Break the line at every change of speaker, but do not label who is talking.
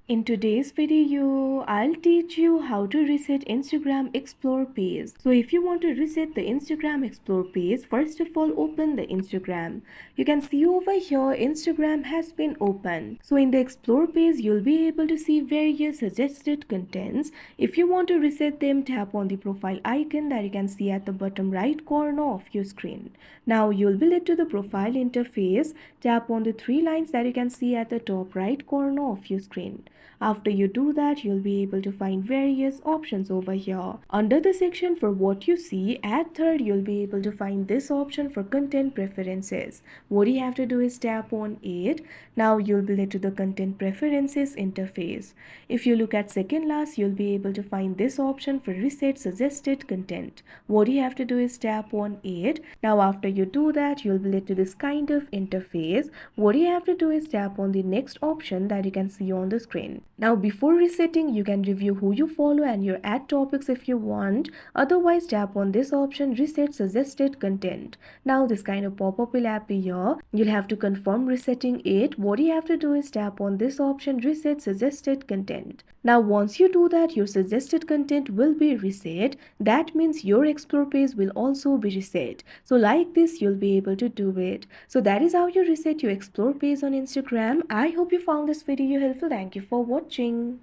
In today's video, I'll teach you how to reset Instagram Explore page. So if you want to reset the Instagram Explore page, first of all open the Instagram. You can see over here Instagram has been opened. So in the Explore page, you'll be able to see various suggested contents. If you want to reset them, tap on the profile icon that you can see at the bottom right corner of your screen. Now you'll be led to the profile interface. Tap on the three lines that you can see at the top right corner of your screen. After you do that, you'll be able to find various options over here. Under the section for what you see, at third, you'll be able to find this option for content preferences. What you have to do is tap on it. Now you'll be led to the content preferences interface. If you look at second last, you'll be able to find this option for reset suggested content. What you have to do is tap on it. Now after you do that, you'll be led to this kind of interface. What you have to do is tap on the next option that you can see on the screen. Now before resetting, you can review who you follow and your ad topics if you want. Otherwise, tap on this option, reset suggested content. Now this kind of pop-up will appear. You'll have to confirm resetting it. What you have to do is tap on this option, reset suggested content. Now once you do that, your suggested content will be reset. That means your explore page will also be reset. So like this, you'll be able to do it. So that is how you reset your explore page on Instagram. I hope you found this video helpful. Thank you for watching.